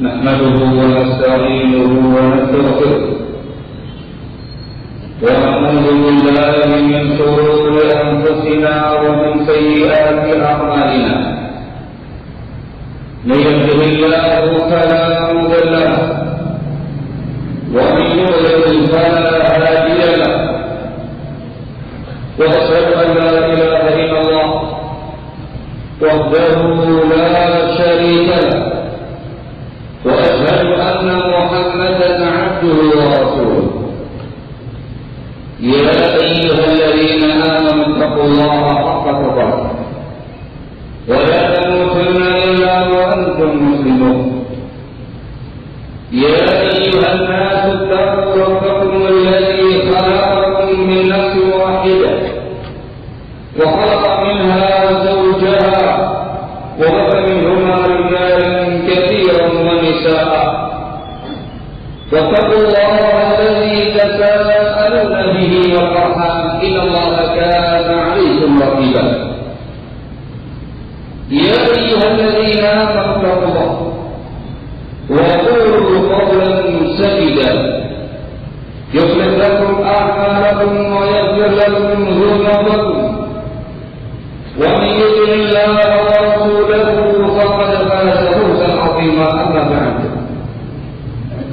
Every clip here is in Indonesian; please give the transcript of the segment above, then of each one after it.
نحمده ونستعينه ونستغفره ونعوذ بالله من شرور أنفسنا ومن سيئات أعمالنا من يهده الله فلا مضل له ومن يضلل فلا هادي له وأشهد أن لا إله إلا الله وحده لا شريك له وأشهد أن محمدا عبده ورسوله يا أيها الذين آمنوا اتقوا الله حق تقاته ولا تموتن إلا وأنتم مسلمون يا أيها الناس اتقوا ربكم الذي خلقكم من نفس واحدة وخلق منها زوجها وبث منهما رجالا كثيرا ونساء واتقوا الله الذي تساءلون به والأرحام إن الله كان عليكم رقيبا يا أيها الذين آمنوا اتقوا الله وقولوا قولا سديدا يصلح لكم أعمالكم ويغفر لكم ذنوبكم ومن يطع الله ورسوله فقد فاز فوزا عظيما أما بعد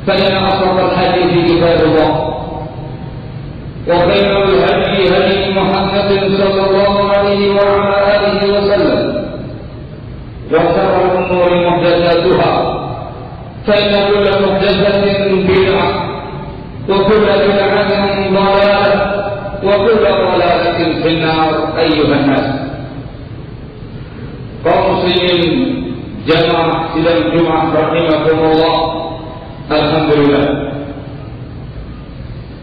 فإن أصدق الحديث كتاب الله وخير الهدي هدي محمد صلى الله عليه وعلى آله وسلم وشر الأمور محدثاتها فإن كل محدثة بدعة وكل بدعة ضلالة وكل ضلالة في النار أيها الناس. Kaum muslimin jamaah sidang Jumat rahimakumullah. Alhamdulillah,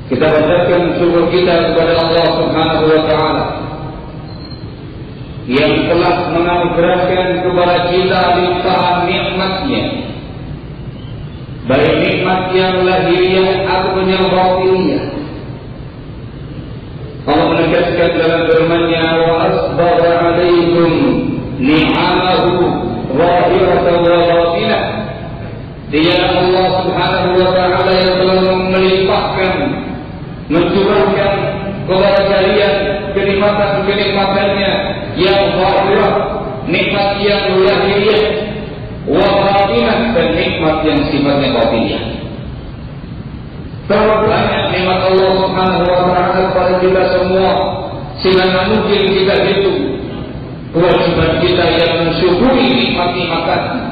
kita panjatkan syukur kita kepada Allah Subhanahu wa taala yang telah menganugerahkan kepada kita limpahan nikmat-Nya, baik nikmat yang lahiriah ataupun yang batiniyah. Allah menegaskan dalam firman-Nya, wa asbagha 'alaikum ni'amahu zahiratan wa batinah. Dia Allah Subhanahu wa taala yang telah melimpahkan, mencurahkan kepada kalian kenikmatan-kenikmatannya yang zahirah, nikmat yang lahiriah, wa batinah, dan nikmat yang sifatnya batiniyah. Terlalu banyak nikmat Allah Subhanahu wa taala kepada kita semua, sehingga mungkin kita itu kewajiban kita yang mensyukuri nikmat-nikmat.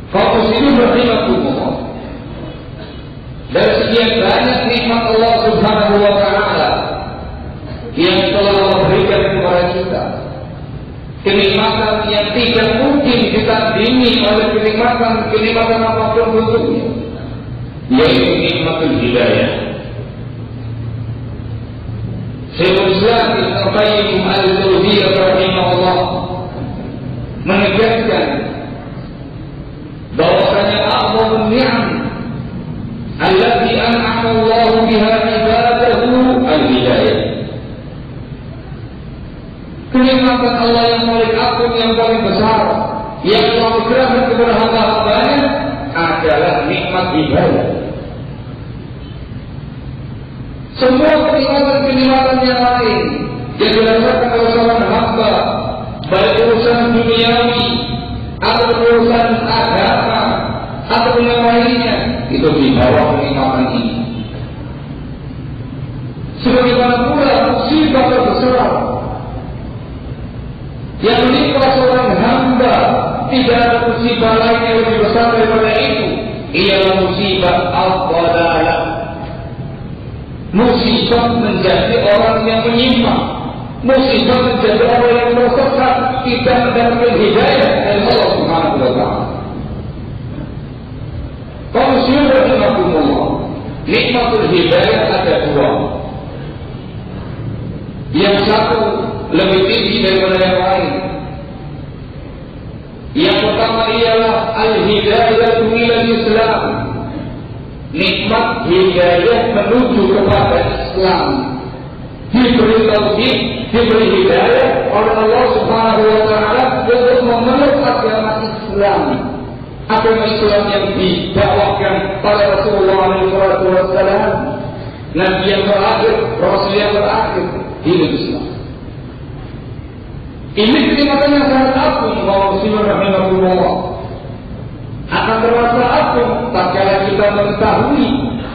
Kaum muslimin rahimakumullah, dari sekian banyak nikmat Allah Subhanahu wa taala yang telah Allah berikan kepada kita, kenikmatan yang tidak mungkin kita tandingi oleh kenikmatan apapun bentuknya, yaitu nikmatul hidayah. Syekhul Islam Ibnu Qayyim al-Jauziyah rahimahullah menegaskan bahwasanya a'dhamun ni'am allati an'ama Allah biha ibadahu al-hidayah. Kenikmatan Allah yang paling agung, yang paling besar, yang Allah berikan kepada hamba-hambanya adalah nikmat hidayah. Semua kenikmatan-kenikmatan yang lain yang dirasakan oleh seorang hamba, baik urusan duniawi atau urusan agama atau yang lainnya, itu di bawah kenikmatan ini. Sebagaimana pula musibah terbesar yang menimpa seorang hamba, tidak ada musibah lain yang lebih besar daripada itu, ialah musibah al-dhalalah. Musibah menjadi orang yang menyimpang, musibah menjadi orang yang tersesat, tidak mendapatkan hidayah dari Allah Subhanahu wa taala. Kaum muslimin rahimakumullah, nikmatul hidayah ada dua. Yang satu lebih tinggi daripada yang lain. Yang pertama ialah al-hidayah ila Islam, nikmat hidayah menuju kepada Islam. Diberi tauhid, diberi hidayah oleh Allah Subhanahu wa taala untuk memeluk agama Islam. agama Islam yang didakwahkan pada Rasulullah SAW, Nabi yang terakhir, Rasul yang terakhir, hidup Islam. Ini kenikmatan yang sangat agung, bahwa muslimin rahimahullah. Akan terasa agung tak kala kita mengetahui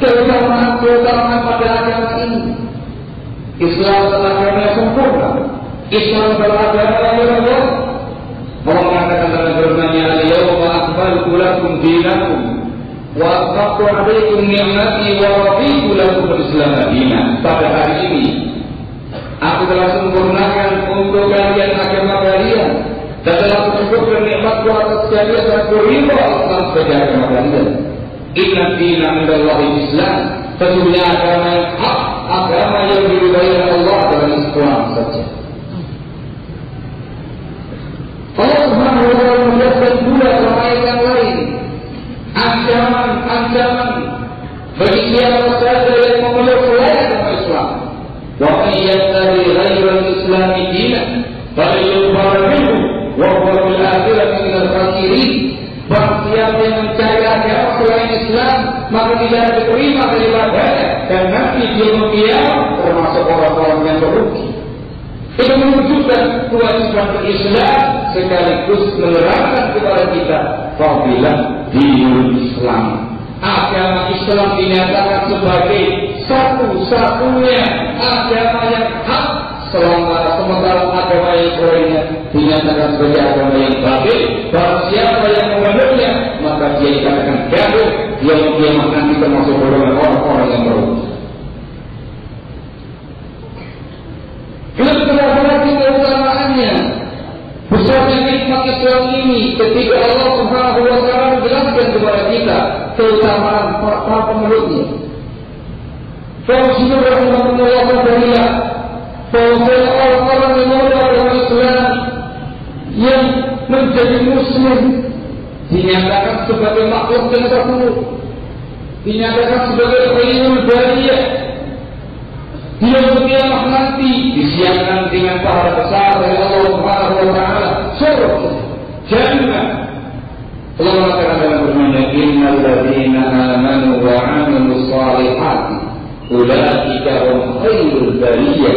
keutamaan pada agama ini. Islam adalah agama yang sempurna. Islam adalah agama yang benar. Allah mengatakan dalam firman-Nya, "Al-yawma akmaltu lakum dinakum wa atmamtu 'alaikum ni'mati wa raditu lakum al-Islam dinan." Pada hari ini aku telah sempurnakan untuk kalian agama kalian, dan telah mencukupkan nikmatku atas kalian, dan aku ridha atas sebagai agama kalian. Inna dina indallahi Islam. Sesungguhnya agama yang hak, agama yang diridhai oleh Allah adalah Islam saja. Allah Subhanahu wa Ta'ala menjelaskan pula dalam ayat yang lain ancaman bagi siapa saja yang memeluk selain agama Islam. Wa man yattabi ghayra al-Islam dinan falyuqbal minhu wa huwa fil akhirati minal khasirin. Barang siapa yang mencari agama selain Islam, maka tidak diterima daripadanya, dan nanti di yaumul qiyamah termasuk orang-orang yang merugi. Itu menunjukkan kewajiban berislam sekaligus menerangkan kepada kita fadilah dinul Islam. Agama Islam dinyatakan sebagai satu-satunya agama yang hak, sementara agama yang lainnya dinyatakan sebagai agama yang batil. Barang siapa yang memeluknya, maka dia dikatakan kafir. Dia nanti termasuk golongan orang-orang yang merugi. Kita perhati keutamaannya, besarnya nikmat Islam ini ketika Allah Subhanahu wa Ta'ala menjelaskan kepada kita keutamaan para pemeluknya. Fauziul rahimahullah ta'ala, bahwa orang-orang yang memeluk Islam yang menjadi muslim dinyatakan sebagai makhluk yang terburuk, dinyatakan sebagai khairul bariyah. Dia berkiamat nanti disiapkan dengan pahala besar dari Allah Subhanahu wa Ta'ala, surga, jannah. Allah mengatakan dalam firman-Nya, "Innal ladzina amanu wa 'amilus shalihati ulaika hum khairul bariyah."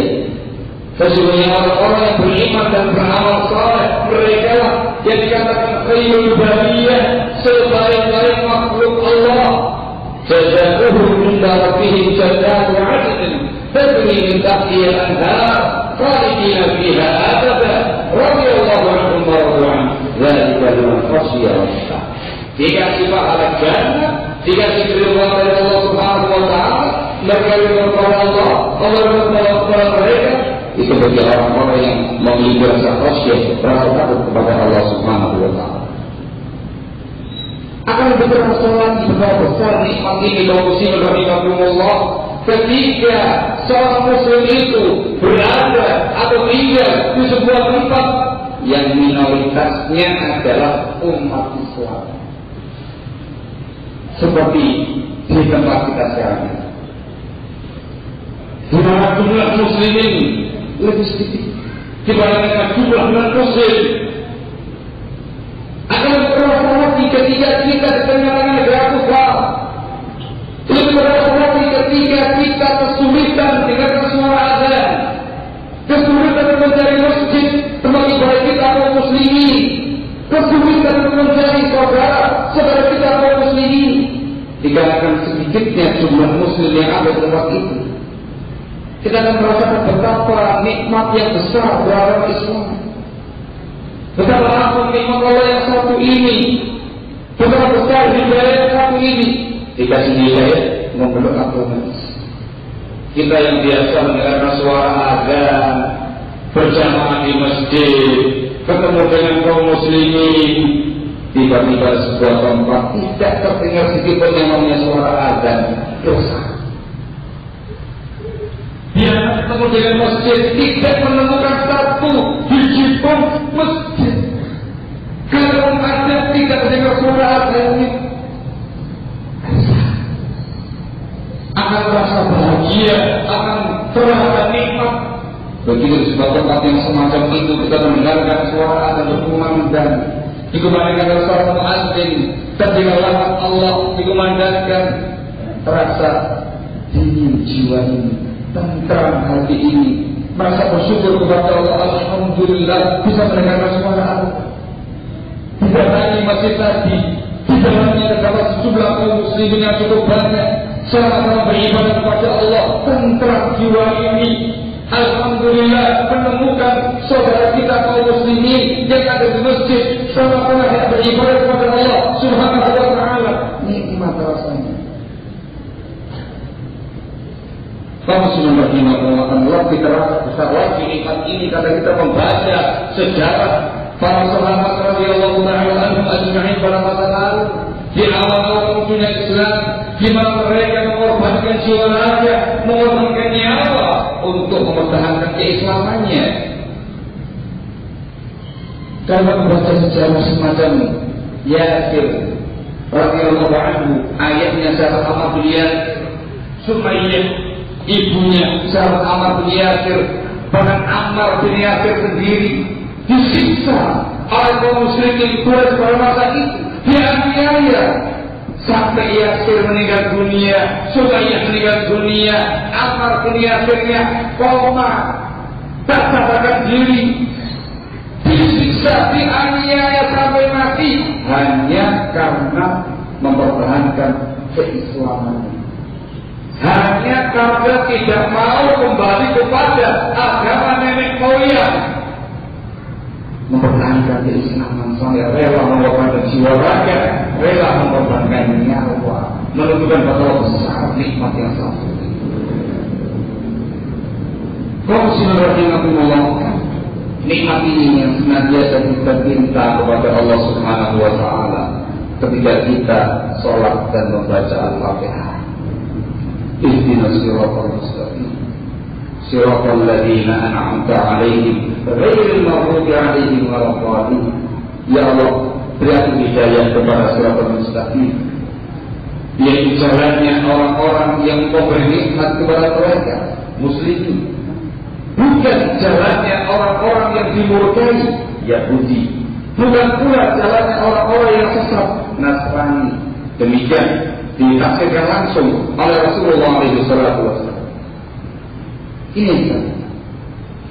Sesungguhnya orang-orang yang beriman dan beramal saleh, mereka lah yang dikatakan khairul bariyah, sebaik-baik makhluk Allah. Jazaohum 'inda rabbihim jannatu 'adnin تجري من تحتها الأنهار خالدين فيها أبدا رضي الله عنهم ورضوا عنه ذلك لمن خشي ربه. Dikasih pahala jannah, dikasih keridhaan dari Allah Subhanahu wa Ta'ala, mereka kepada Allah, Allah kepada mereka. Itu bagi orang-orang yang memiliki rasa khasyah, rasa takut kepada Allah Subhanahu wa Ta'ala. Akan berterasa lagi betapa besar nikmat ini kaum muslimin rahimahumullah. Ketika seorang muslim itu berada atau tinggal di sebuah tempat yang minoritasnya adalah umat Islam, seperti di tempat kita sekarang, di mana jumlah muslimin lebih sedikit dibandingkan jumlah non-muslim. Akan terasa lagi ketika kita di tengah-tengah negara kufar. Lebih berhati ketika kita kesulitan dengan suara azan, kesulitan mencari masjid tempat ibadah kita kaum muslimin, kesulitan mencari saudara kita kaum muslimin, dikarenakan sedikitnya jumlah muslim yang ada di tempat itu. Kita akan merasakan betapa nikmat yang besar beragama Islam, betapa agung nikmat Allah yang satu ini, betapa besar hidayah yang satu ini. Dikasih hidayah memeluk agama. Kita yang biasa mendengarkan suara azan berjamaah di masjid, ketemu dengan kaum muslimin, tiba-tiba sebuah tempat tidak terdengar sedikit pun yang namanya suara azan, dosa. Dia ketemu dengan masjid, tidak menemukan satu biji pun masjid. Kalau ada tidak terdengar suara azan, akan merasa bahagia, akan terasa nikmat. Begitu di sebuah tempat yang semacam itu kita mendengarkan suara azan berkumandang, dikumandangkan seorang muadzin, ketika lafaz Allah dikumandangkan, terasa dingin jiwa ini, tentram hati ini, merasa bersyukur kepada Allah. Alhamdulillah bisa mendengarkan suara Allah. Tidak lagi masih tadi di dalamnya terdapat sejumlah kaum muslimin yang cukup banyak sama-sama beribadah kepada Allah, tentram jiwa ini. Alhamdulillah menemukan saudara kita kaum muslimin yang ada di masjid sama-sama yang beribadah kepada Allah Subhanahu wa taala. Nikmat rasanya. Kaum muslimin rahimahullah, kita rasa besar lagi nikmat ini karena kita membaca sejarah para sahabat radhiyallahu ta'ala anhum ajma'in pada masa lalu di awal-awal dunia Islam, di mana mereka mengorbankan jiwa raga, mengorbankan nyawa untuk mempertahankan keislamannya. Kalau membaca sejarah semacam Yasir radhiyallahu anhu, ayahnya sahabat Ammar bin Yasir, Sumayyah ibunya sahabat Ammar bin Yasir, bahkan Ammar bin Yasir sendiri disiksa oleh kaum muslimin Quraisy pada masa itu, dianiaya sampai Yasir meninggal dunia, Sumayyah meninggal dunia, Ammar bin Yasirnya koma, tak sadarkan diri, disiksa, dianiaya sampai mati hanya karena mempertahankan keislaman, hanya karena tidak mau kembali kepada agama nenek moyang, mempertahankan keislaman. Saya rela mengorbankan jiwa raga, rela mengorbankan nyawa, menunjukkan betapa besar nikmat yang satu itu. Kaum muslimin rahimahumullah, nikmat ini yang senantiasa kita minta kepada Allah Subhanahu wa taala ketika kita sholat dan membaca Al-Fatihah. Ihdinas siratal mustaqim, siratal ladzina an'amta 'alaihim ghairil maghdubi 'alaihim waladdallin. Ya Allah, beri aku hidayah kepada siratal mustaqim, yaitu jalannya orang-orang yang Engkau beri nikmat kepada mereka, muslimin, bukan jalannya orang-orang yang dimurkai, Yahudi, bukan pula jalannya orang-orang yang sesat, Nasrani. Demikian ditafsirkan langsung oleh Rasulullah SAW. Ini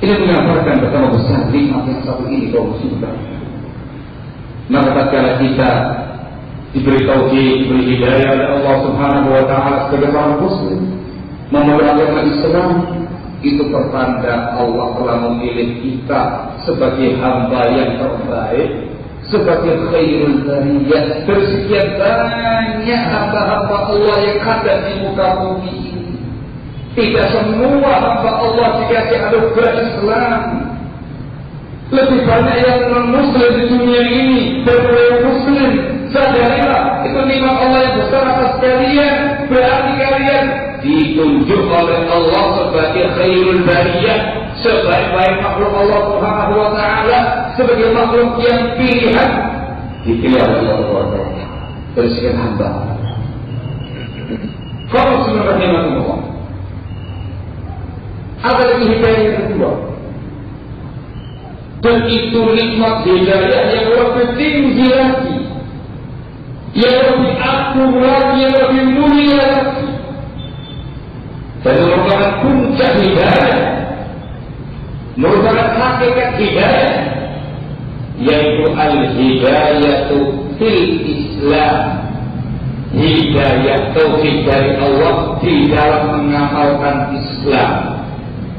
menggambarkan betapa besar nikmat yang satu ini kaum muslimin. Maka tatkala kita diberi tauhid, diberi hidayah oleh Allah Subhanahu wa taala sebagai seorang muslim, memeluk agama Islam, itu pertanda Allah telah memilih kita sebagai hamba yang terbaik, sebagai khairul bariyah. Bersekian banyak hamba-hamba Allah yang ada di muka bumi ini, tidak semua hamba Allah dikasih anugerah Islam. Lebih banyak yang non-muslim di dunia ini daripada yang muslim. Sadarilah, itu nikmat Allah yang besar atas kalian. Berarti kalian ditunjuk oleh Allah sebagai khairul bariyah, sebaik-baik makhluk Allah Subhanahu wa taala, sebagai makhluk yang pilihan, dipilih oleh Allah dari sekian hamba. Kaum muslimin rahimahumullah, ada lagi hidayah yang kedua, dan itu nikmat hidayah yang lebih tinggi lagi, yang lebih agung lagi, yang lebih mulia lagi, dan merupakan puncak hidayah, merupakan hakikat hidayah, yaitu al-hidayatu fil Islam, hidayah tauhid dari Allah di dalam mengamalkan Islam.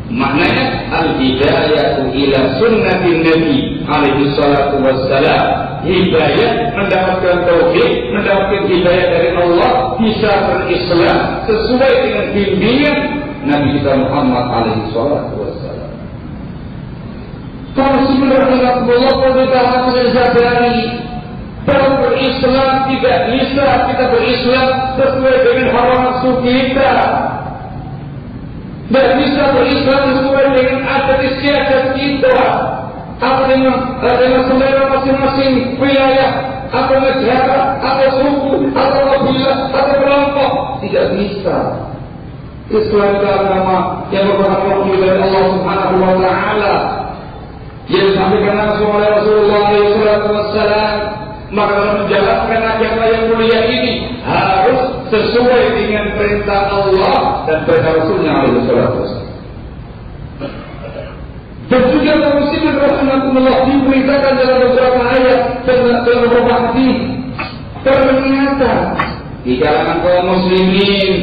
Maknanya al-hidayatu ila sunnatin Nabi alaihi salatu wassalam, hidayah mendapatkan tauhid, mendapatkan hidayah dari Allah, bisa berislam sesuai dengan bimbingan Nabi kita Muhammad alaihi salatu wassalam. Kalau sebenarnya Allah kita harus menyadari bahwa berislam tidak bisa kita berislam sesuai dengan hawa nafsu kita. Tidak bisa berislam sesuai dengan adat istiadat kita, atau dengan selera masing-masing wilayah, atau negara, atau suku, atau kabilah, atau kelompok. Tidak bisa. Islam itu agama yang merupakan wahyu dari Allah Subhanahu wa taala. yang disampaikan langsung oleh Rasulullah SAW, maka dalam menjalankan agama yang mulia ini harus sesuai dengan perintah Allah dan perintah Rasulnya SAW. Dan juga kaum muslimin rahimakumullah diberitakan dalam beberapa ayat dan dalam beberapa hadis ternyata di kalangan kaum muslimin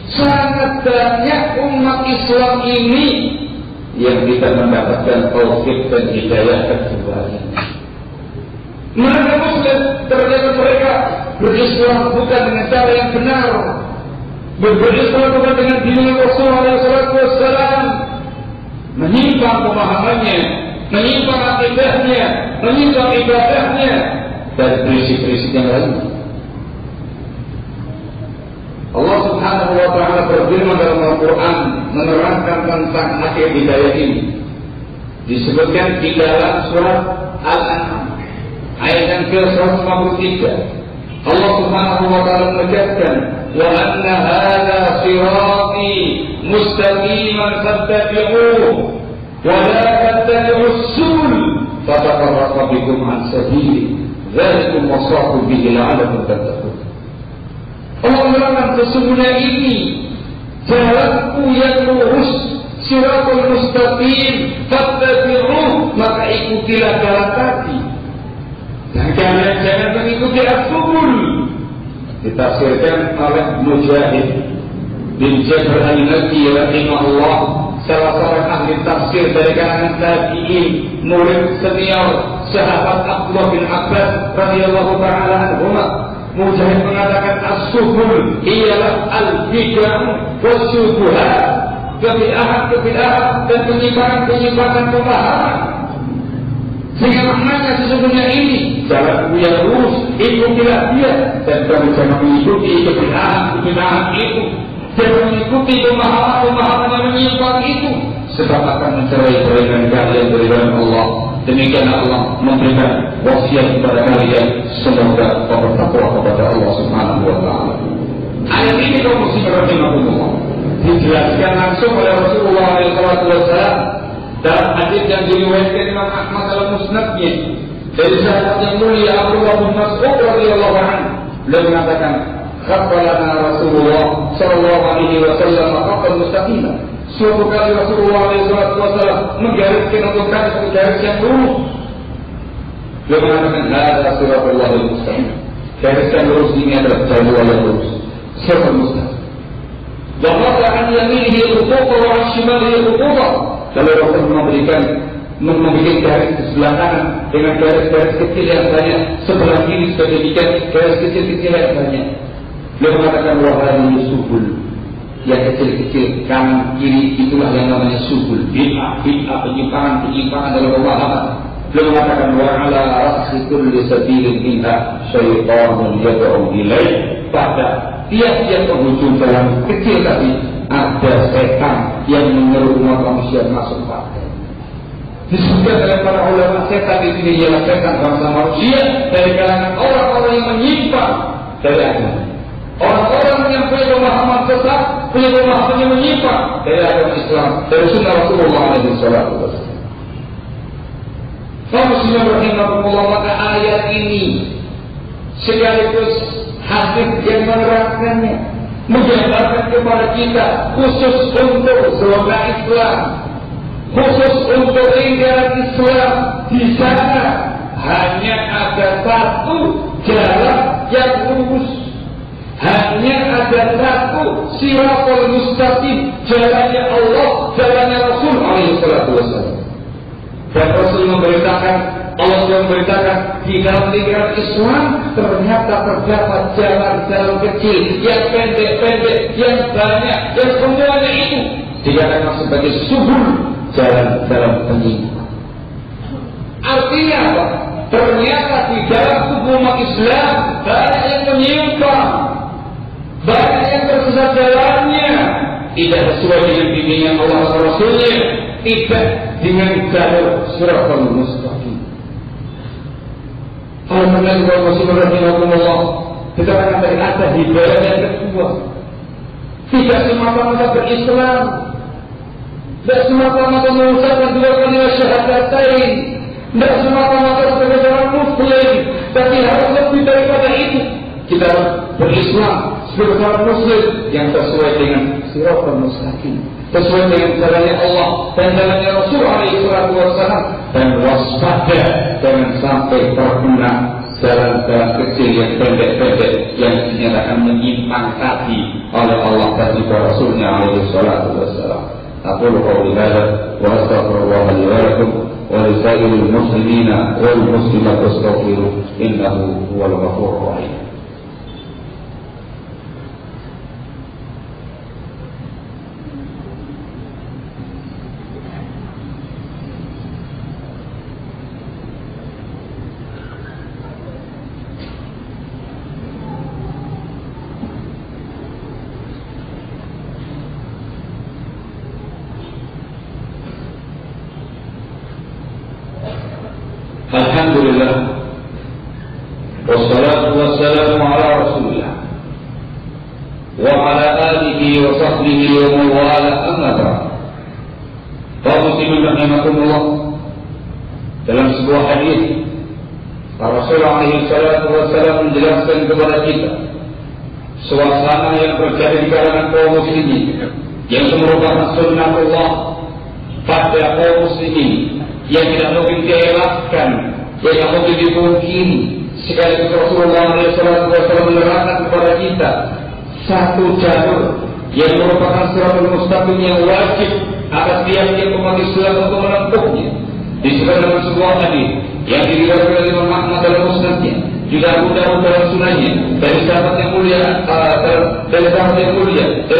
sangat banyak umat Islam ini yang tidak mendapatkan taufik dan hidayah keduanya. Mereka muslim, ternyata mereka berislam bukan dengan cara yang benar, berislam bukan dengan dini Rasulullah SAW, menyimpang pemahamannya, menyimpang akidahnya, menyimpang ibadahnya, dan prinsip-prinsip yang lain. Allah Subhanahu wa Ta'ala berfirman dalam Al-Quran menerangkan tentang hakikat hidayah ini. Disebutkan di dalam surat Al-An'am ayat yang ke-153. Allah Subhanahu wa Ta'ala menegaskan, wa anna hadza sirati mustaqiman fattabi'uhu wa la tattabi'us subul fatafarraqa bikum an sabili dzalikum wasaqu bihi la'allakum tattaqun. Allah menerangkan sesungguhnya ini jalanku yang lurus, siratul mustaqim, fattabi'uhu, maka ikutilah jalan tadi. Dan kalian jangan mengikuti as-subul. Ditafsirkan oleh Mujahid bin Jabr al-Nabi rahimahullah, salah seorang ahli tafsir dari kalangan tabi'in, murid senior sahabat Abdullah bin Abbas radhiyallahu ta'ala anhuma. Mujahid mengatakan as-subul ialah al-bid'ah was-syubhat, kebid'ahan dan penyimpangan pemahaman. Sehingga maknanya sesungguhnya ini jalan yang lurus, ikutilah dia, dan kamu jangan mengikuti kebid'ahan itu, jangan mengikuti pemahaman yang menyimpang itu, sebab akan mencerai-beraikan kalian dari jalan Allah. Demikian Allah memberikan wasiat kepada kalian, semoga bertakwa kepada Allah Subhanahu wa Ta'ala. Ayat ini kaum muslimin rahimahumullah dijelaskan langsung oleh Rasulullah SAW dalam hadis yang diriwayatkan Imam Ahmad dalam musnadnya dari sahabat yang mulia Abdullah bin Mas'ud radhiyallahu anhu. Beliau mengatakan, "Khabalana Rasulullah sallallahu alaihi wasallam khatal mustaqimah." Suatu kali Rasulullah SAW menggariskan untuk kami satu garis yang lurus. Beliau mengatakan, "Hada siratul mustaqim." Garis yang lurus ini adalah jalan yang lurus, siratul mustaqim. Dan Allah akan yaminihi al-uquba wa al-shimalihi al-uquba. Lalu Rasul membuat garis di sebelah kanan dengan garis-garis kecil yang banyak, sebelah kiri sedemikian garis kecil-kecil yang banyak. Beliau mengatakan, "Wahai subul." Yang kecil-kecil kanan kiri itulah yang namanya subul, bid'ah penyimpangan dalam pemahaman. Beliau mengatakan, wa ala ra'si kulli sabilin minha syaitanun yad'u ilaih. Pada tiap-tiap penghujung jalan kecil tadi ada setan yang menyeru umat manusia masuk partai. Disebutkan oleh para ulama, setan di sini ialah setan bangsa manusia dari kalangan orang-orang yang menyimpang dari agama. Orang-orang yang punya pemahaman sesat, punya pemahaman yang menyimpang dari agama Islam, dari sunnah Rasulullah SAW. Kaum muslimin rahimahumullah, maka ayat ini sekaligus hadis yang menerangkannya menjabarkan kepada kita khusus untuk slogan Islam, khusus untuk lingkaran Islam. Di sana hanya ada satu jalan yang lurus, hanya ada satu siratul mustaqim, jalannya Allah, jalannya Rasul alaihi salatu wasallam. Dan Rasul memberitakan, Allah yang memberitakan di dalam lingkaran Islam ternyata terdapat jalan-jalan kecil yang pendek-pendek, yang banyak, yang semuanya itu dikatakan sebagai subul, jalan-jalan penyimpang. Artinya apa? Ternyata di dalam tubuh umat Islam banyak yang menyimpang, banyak yang tersesat jalannya, tidak sesuai dengan bimbingan Allah dan Rasulnya, tidak dengan jalur siratal mustaqim. Kalau mengenai kaum muslimin rahimahumullah, kita akan dari ada hidayah yang kedua. Tidak semata-mata berislam, Tidak semata-mata mengucapkan dua kalimat syahadatain, tidak semata-mata sebagai orang muslim, tapi harus lebih daripada itu. Kita harus berislam sebagai orang muslim yang sesuai dengan siratal mustaqim, sesuai dengan jalannya Allah dan jalannya Rasul alaihi salatu wassalam, dan waspada jangan sampai terkena jalan-jalan kecil yang pendek-pendek yang dinyatakan menyimpang tadi oleh Allah dan juga Rasulnya alaihi salatu wassalam. أقول قولي هذا وأستغفر الله لي ولكم ولسائر المسلمين والمسلمات فاستغفروه إنه هو الغفور الرحيم. Alhamdulillah, wassalatu wassalamu ala rasulillah wa ala alihi wa sahbihi wa mawala amma ba'd. Kaum muslimin rahimakumullah, dalam sebuah hadis Rasulullah alaihi salatu wassalam menjelaskan kepada kita suasana yang terjadi di kalangan kaum muslimin yang merupakan sunnatullah pada kaum muslimin yang tidak mungkin dielakkan, yang tidak mungkin dipungkiri. Sekaligus Rasulullah SAW menerangkan kepada kita satu jalur yang merupakan siratal mustaqim yang wajib atas tiap-tiap umat Islam untuk menempuhnya. Disebutkan dalam sebuah hadis yang diriwayatkan oleh Imam Ahmad dalam musnadnya, juga Abu Dawud dalam sunahnya, dari sahabat yang mulia, dari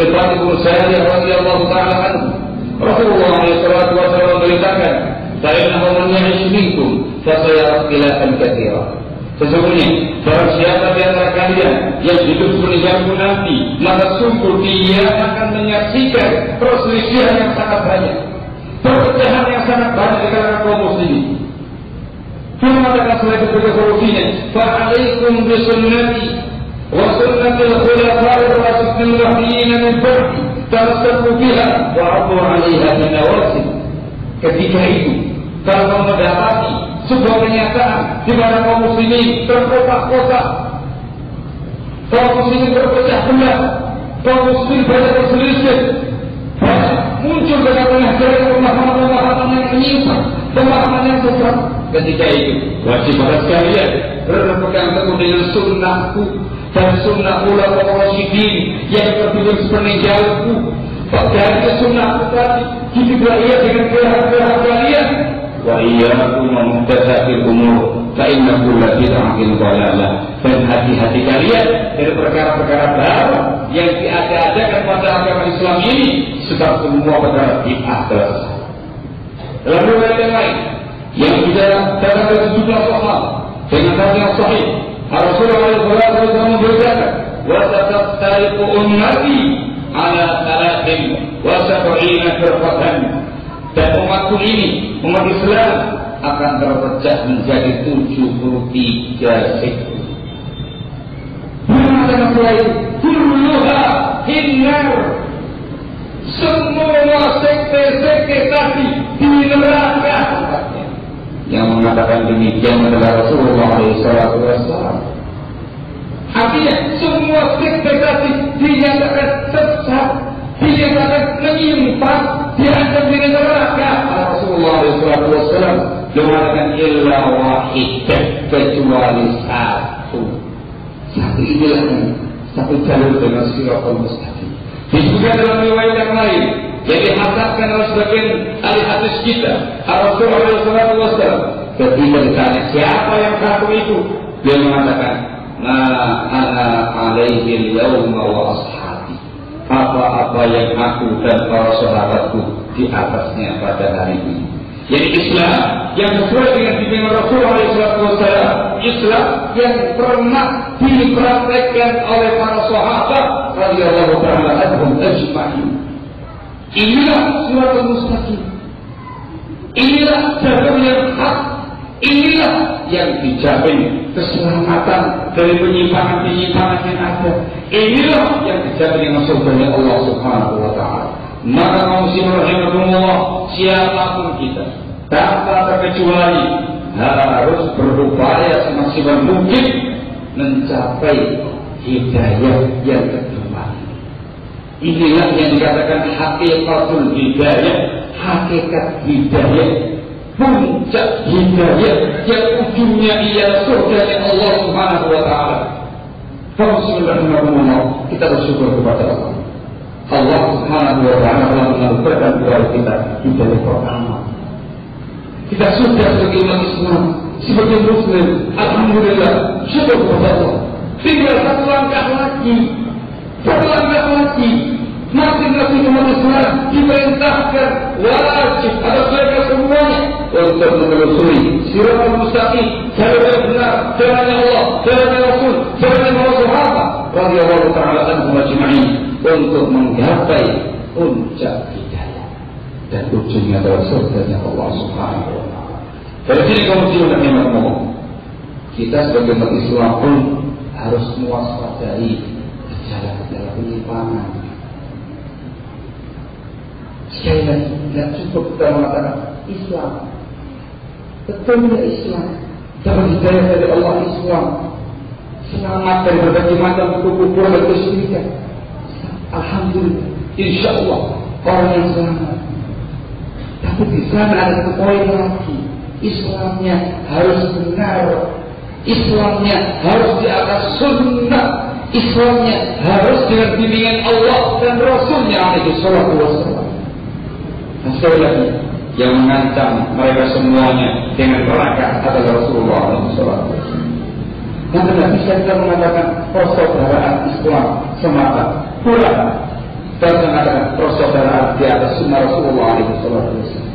Fatimah bin Sa'id radhiyallahu taala anhu. Rasulullah SAW memberitakan, "Fa'innahu man ya'ish minkum fasayara ikhtilafan katsiran." Sesungguhnya barang siapa di antara kalian yang hidup meninggalku nanti, maka sungguh dia akan menyaksikan perselisihan yang sangat banyak, perpecahan yang sangat banyak di kalangan kaum muslimin. Dia mengatakan selain sebagai solusinya, "Fa'alaikum bisunnati wa sunnatil khulafa'ir rasyidin mahdiyyin min ba'di, tamassaku biha wa 'addu 'alaiha bin nawasib." Ketika itu, kalau mendapati sebuah kenyataan di mana kaum muslimin terkotak-kotak, kaum muslimin terpecah belah, kaum muslimin banyak berselisih, muncul ke tengah dari pemahaman-pemahaman yang menyimpang, pemahaman yang sesat. Ketika itu, wajib pada sekalian berpegang teguh dengan sunnahku dan sunnah ulama rasyidin yang terbimbing sepeninggalku. Dari sunnahku tadi, juga ia dengan pihak-pihak kalian. Wa iyyakum muhdatsatil umur fa inna kulla bid'atin dhalalah. Dan hati-hati kalian dari perkara-perkara baru yang diada-adakan pada agama Islam ini, sebab semua perkara bid'ah tersesat. Dalam riwayat yang lain yang tidak datang dari sejumlah sahabat dengan hadis yang sahih, Rasulullah SAW memberitakan, "Wa taftariqu ummati ala 73 firqatan." Dan umatku ini, umat Islam akan terpecah menjadi 73 sekte. Mengatakan selain kulluha hinnar, semua sekte-sekte tadi di neraka. Yang mengatakan demikian adalah Rasulullah SAW. Artinya semua sekte tadi dinyatakan sesat, dinyatakan menyimpang, diancam dengan neraka. Rasulullah SAW mengatakan illa wahid, kecuali satu. Satu inilah satu jalur dengan siratal mustaqim. Disebutkan dalam riwayat yang lain yang dihasabkan oleh sebagian ahli hadis kita, Rasulullah SAW ketika ditanya siapa yang satu itu, dia mengatakan, "Ma ana alaihi al-yawma wa ashabi." Apa-apa yang aku dan para sahabatku di atasnya pada hari ini. Jadi Islam yang sesuai dengan bimbingan Rasulullah SAW, Islam yang pernah dipraktekkan oleh para sahabat radhiyallahu ta'ala anhum ajma'in. Inilah siratal mustaqim. Inilah jalur yang hak. Inilah yang dijamin keselamatan dari penyimpangan-penyimpangan yang ada. Inilah yang dijamin dengan surganya Allah Subhanahu wa ta'ala. Maka kaum muslimin rahimakumullah, siapapun kita tanpa terkecuali harus berupaya semaksimal mungkin mencapai hidayah yang kedua. Inilah yang dikatakan hakikatul hidayah, hakikat hidayah, puncak hidayah yang ujungnya ialah surga Allah Subhanahu wa taala. Kaum muslimin rahimakumullah, kita bersyukur kepada Allah. Allah Subhanahu wa taala telah menganugerahkan kepada kita hidayah pertama. Kita sudah sebagai umat Islam, sebagai Muslim, alhamdulillah, syukur kepada Allah. Tinggal satu langkah lagi, masing-masing umat Islam diperintahkan wajib atas mereka semuanya untuk menelusuri siratal mustaqim, jalan yang benar, jalannya Allah, jalannya Rasul, jalannya para sahabat radhiyallahu taala anhum ajma'in, untuk menggapai puncak hidayah dan ujungnya adalah surganya Allah Subhanahu wa taala. Dari sini kaum muslimin rahimakumullah, kita sebagai umat Islam pun harus mewaspadai gejala-gejala penyimpangan. Sekali lagi, tidak cukup kita mengatakan Islam, betulnya Islam, dapat hidayah dari Allah Islam, selamat dari berbagai macam kekufuran dan kesyirikan. Alhamdulillah, insya Allah orang yang selamat. Tapi di sana ada satu poin lagi, Islamnya harus benar, Islamnya harus di atas sunnah, Islamnya harus dengan bimbingan Allah dan Rasulnya alaihi salatu wassalam. Sekali lagi, yang mengancam mereka semuanya dengan neraka adalah Rasulullah alaihi salatu wassalam. Dan tidak bisa kita mengatakan persaudaraan Islam semata. Pula kita mengatakan persaudaraan di atas sunnah Rasulullah alaihi salatu wassalam.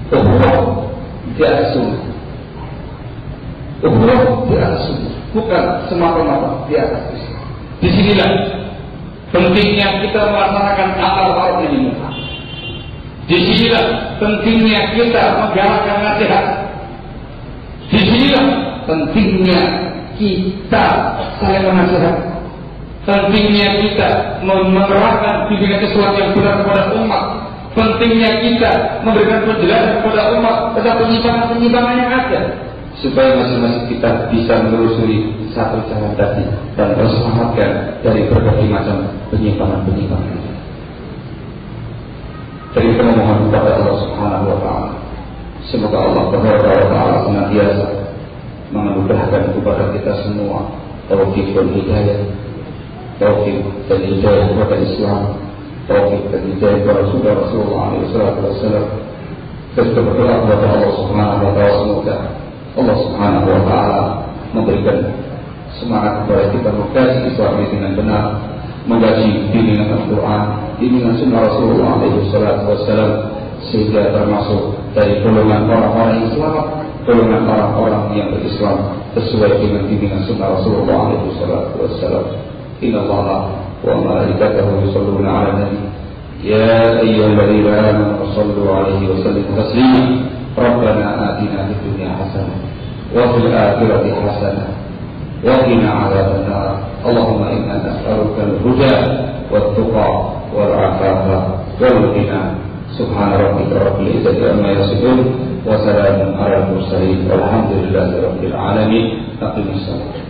Ukhuwah di atas sunnah. Ukhuwah di atas sunnah, bukan semata-mata di atas Islam. Disinilah pentingnya kita melaksanakan amal ma'ruf nahi munkar. Disinilah pentingnya kita menggalakkan nasihat. Disinilah pentingnya kita saling menasihat. Pentingnya kita menerapkan bimbingan Islam yang benar kepada umat. Pentingnya kita memberikan penjelasan kepada umat tentang penyimpangan-penyimpangan yang ada, supaya masing-masing kita bisa menelusuri satu jalan tadi dan terselamatkan dari berbagai macam penyimpangan-penyimpangan. Jadi kita memohon kepada Allah Subhanahu wa taala, semoga Allah Subhanahu wa taala senantiasa menganugerahkan kepada kita semua taufik dan hidayah, taufik dan hidayah kepada Islam, taufik dan hidayah kepada Rasulullah alaihi wasallam. Kita berdoa kepada Allah Subhanahu wa taala, semoga Allah Subhanahu wa taala memberikan semangat kepada kita mengkaji Islam dengan benar, mengkaji bimbingan Al-Quran, bimbingan Sunnah Rasulullah alaihi wasallam, sehingga termasuk dari golongan orang-orang yang selamat, golongan orang-orang yang berislam sesuai dengan bimbingan Sunnah Rasulullah alaihi wasallam. Innallaha wa malaikatahu yusholluna 'alan nabi ya ayyuhalladzina amanu shallu 'alaihi wa sallimu taslima. Rabbana atina fid dunya hasanah wa fil akhirati hasanah wa qina 'adzabannar. Allahumma inna nas'aluka al-huda wat-tuqa wal-'afafa wal-ghina. Subhana rabbika rabbil izzati amma yasifun wa salamun 'alal mursalin walhamdulillahi rabbil alamin. Aqimus salat.